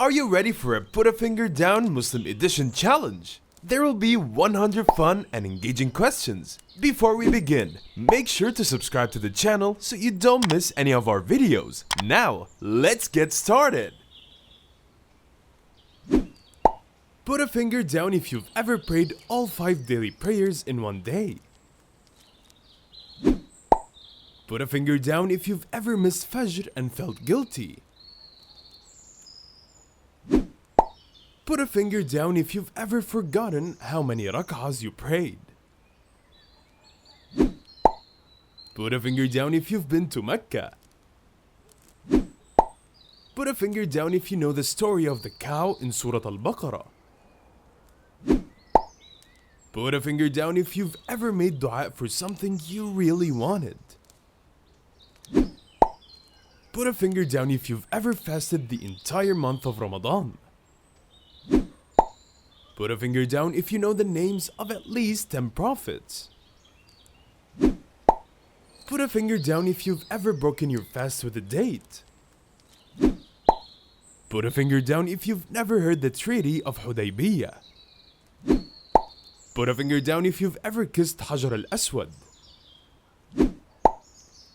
Are you ready for a Put a Finger Down Muslim Edition challenge? There will be 100 fun and engaging questions. Before we begin, make sure to subscribe to the channel so you don't miss any of our videos. Now, let's get started! Put a finger down if you've ever prayed all 5 daily prayers in one day. Put a finger down if you've ever missed Fajr and felt guilty. Put a finger down if you've ever forgotten how many rak'ahs you prayed. Put a finger down if you've been to Mecca. Put a finger down if you know the story of the cow in Surah Al-Baqarah. Put a finger down if you've ever made dua for something you really wanted. Put a finger down if you've ever fasted the entire month of Ramadan. Put a finger down if you know the names of at least 10 prophets. Put a finger down if you've ever broken your fast with a date. Put a finger down if you've never heard the Treaty of Hudaybiyah. Put a finger down if you've ever kissed Hajar al-Aswad.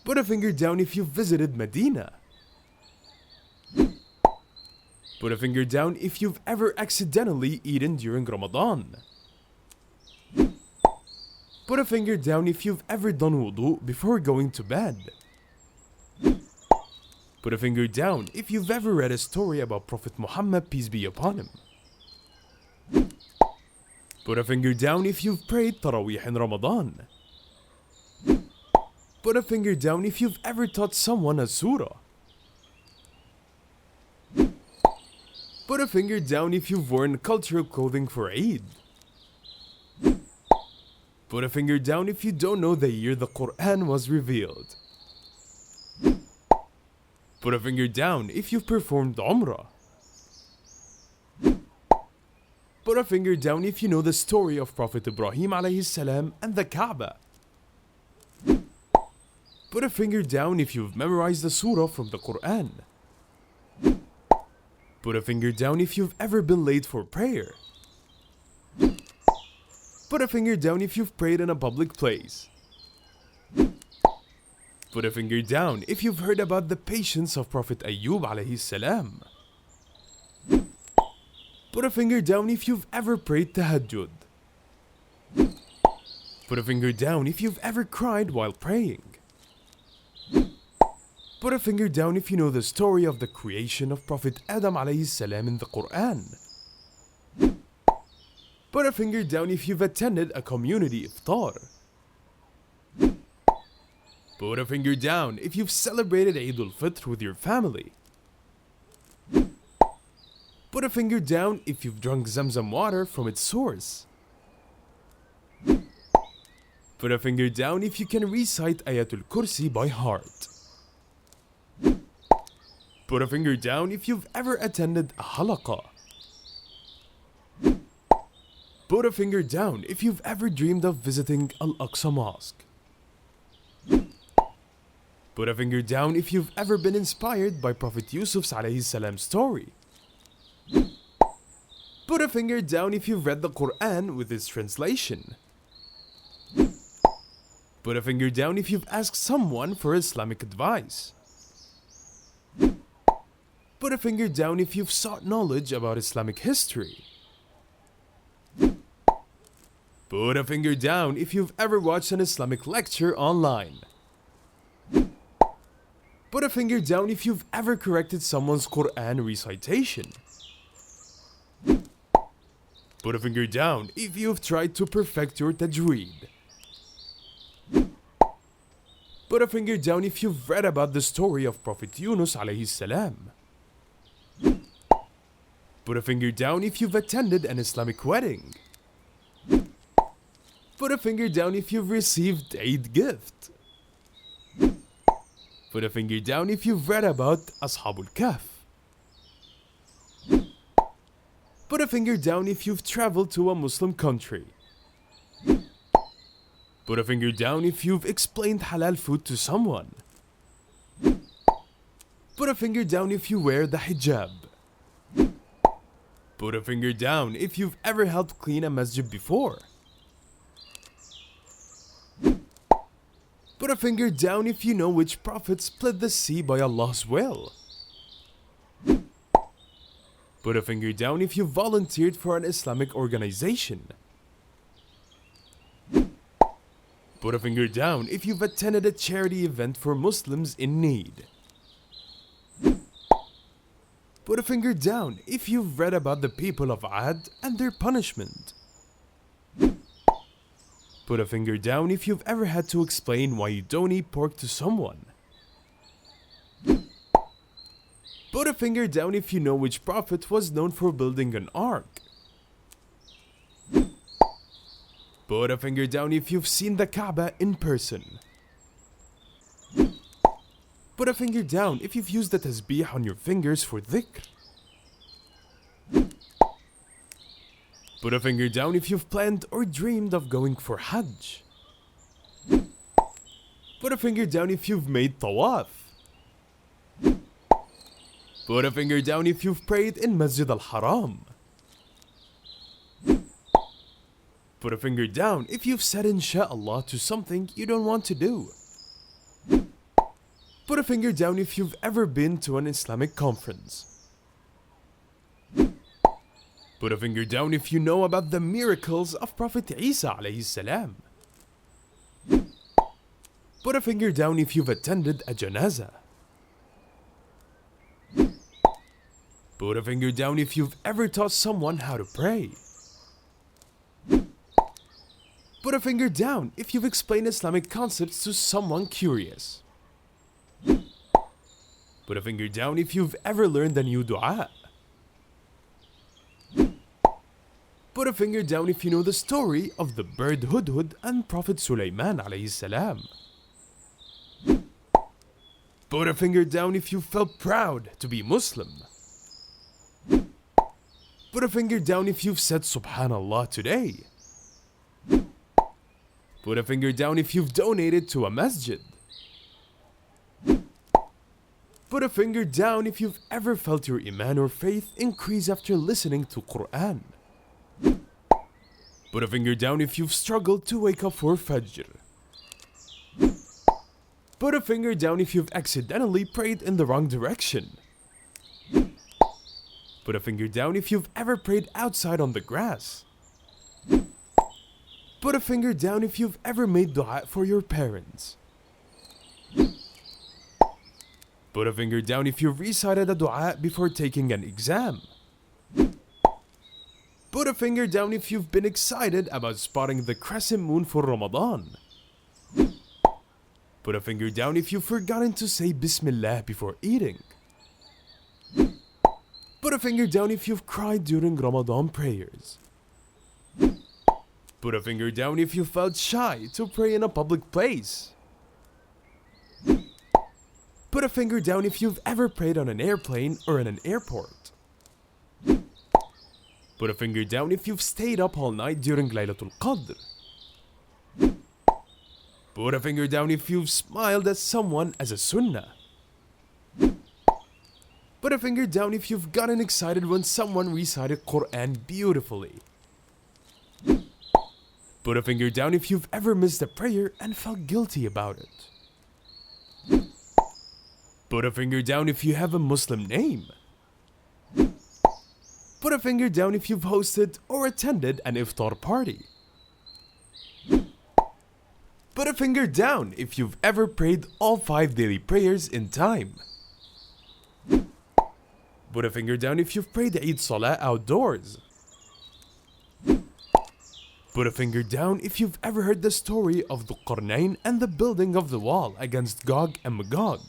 Put a finger down if you've visited Medina. Put a finger down if you've ever accidentally eaten during Ramadan. Put a finger down if you've ever done wudu before going to bed. Put a finger down if you've ever read a story about Prophet Muhammad, peace be upon him. Put a finger down if you've prayed Taraweeh in Ramadan. Put a finger down if you've ever taught someone a surah. Put a finger down if you've worn cultural clothing for Eid. Put a finger down if you don't know the year the Quran was revealed. Put a finger down if you've performed Umrah. Put a finger down if you know the story of Prophet Ibrahim alayhi salam and the Kaaba. Put a finger down if you've memorized the surah from the Quran. Put a finger down if you've ever been late for prayer. Put a finger down if you've prayed in a public place. Put a finger down if you've heard about the patience of Prophet Ayyub alayhi salam. Put a finger down if you've ever prayed tahajjud. Put a finger down if you've ever cried while praying. Put a finger down if you know the story of the creation of Prophet Adam alayhi salam in the Quran. Put a finger down if you've attended a community iftar. Put a finger down if you've celebrated Eid al-Fitr with your family. Put a finger down if you've drunk Zamzam water from its source. Put a finger down if you can recite Ayatul Kursi by heart. Put a finger down if you've ever attended a halaqah. Put a finger down if you've ever dreamed of visiting Al-Aqsa Mosque. Put a finger down if you've ever been inspired by Prophet Yusuf's alayhi salam story. Put a finger down if you've read the Quran with its translation. Put a finger down if you've asked someone for Islamic advice. Put a finger down if you've sought knowledge about Islamic history. Put a finger down if you've ever watched an Islamic lecture online. Put a finger down if you've ever corrected someone's Quran recitation. Put a finger down if you've tried to perfect your tajweed. Put a finger down if you've read about the story of Prophet Yunus alayhi salam. Put a finger down if you've attended an Islamic wedding. Put a finger down if you've received Eid gift. Put a finger down if you've read about Ashabul Kahf. Put a finger down if you've traveled to a Muslim country. Put a finger down if you've explained halal food to someone. Put a finger down if you wear the hijab. Put a finger down if you've ever helped clean a masjid before. Put a finger down if you know which prophet split the sea by Allah's will. Put a finger down if you volunteered for an Islamic organization. Put a finger down if you've attended a charity event for Muslims in need. Put a finger down if you've read about the people of Ad and their punishment. Put a finger down if you've ever had to explain why you don't eat pork to someone. Put a finger down if you know which prophet was known for building an ark. Put a finger down if you've seen the Kaaba in person. Put a finger down if you've used the tasbih on your fingers for dhikr. Put a finger down if you've planned or dreamed of going for Hajj. Put a finger down if you've made tawaf. Put a finger down if you've prayed in Masjid al-Haram. Put a finger down if you've said Insha'Allah to something you don't want to do. Put a finger down if you've ever been to an Islamic conference. Put a finger down if you know about the miracles of Prophet Isa alayhi salam. Put a finger down if you've attended a janazah. Put a finger down if you've ever taught someone how to pray. Put a finger down if you've explained Islamic concepts to someone curious. Put a finger down if you've ever learned a new dua. Put a finger down if you know the story of the bird Hudhud and Prophet Sulaiman alayhi salam. Put a finger down if you felt proud to be Muslim. Put a finger down if you've said Subhanallah today. Put a finger down if you've donated to a masjid. Put a finger down if you've ever felt your iman or faith increase after listening to Quran. Put a finger down if you've struggled to wake up for Fajr. Put a finger down if you've accidentally prayed in the wrong direction. Put a finger down if you've ever prayed outside on the grass. Put a finger down if you've ever made dua for your parents. Put a finger down if you've recited a dua before taking an exam. Put a finger down if you've been excited about spotting the crescent moon for Ramadan. Put a finger down if you've forgotten to say Bismillah before eating. Put a finger down if you've cried during Ramadan prayers. Put a finger down if you felt shy to pray in a public place. Put a finger down if you've ever prayed on an airplane or in an airport. Put a finger down if you've stayed up all night during Laylatul Qadr. Put a finger down if you've smiled at someone as a sunnah. Put a finger down if you've gotten excited when someone recited Quran beautifully. Put a finger down if you've ever missed a prayer and felt guilty about it. Put a finger down if you have a Muslim name. Put a finger down if you've hosted or attended an iftar party. Put a finger down if you've ever prayed all 5 daily prayers in time. Put a finger down if you've prayed Eid Salah outdoors. Put a finger down if you've ever heard the story of the Qarnayn and the building of the wall against Gog and Magog.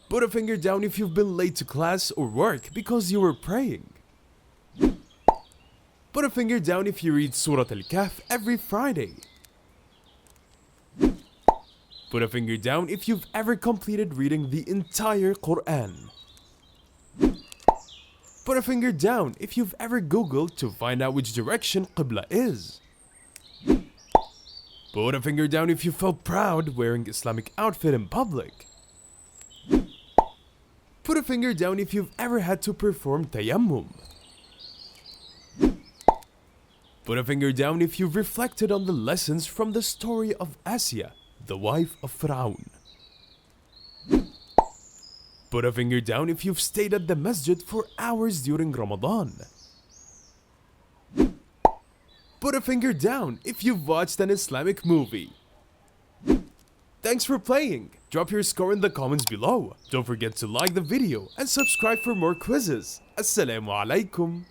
Put a finger down if you've been late to class or work because you were praying. Put a finger down if you read Surah Al-Kahf every Friday. Put a finger down if you've ever completed reading the entire Quran. Put a finger down if you've ever Googled to find out which direction Qibla is. Put a finger down if you felt proud wearing Islamic outfit in public. Put a finger down if you've ever had to perform tayammum. Put a finger down if you've reflected on the lessons from the story of Asiya, the wife of Fir'aun. Put a finger down if you've stayed at the masjid for hours during Ramadan. Put a finger down if you've watched an Islamic movie. Thanks for playing. Drop your score in the comments below. Don't forget to like the video and subscribe for more quizzes. Assalamu alaykum.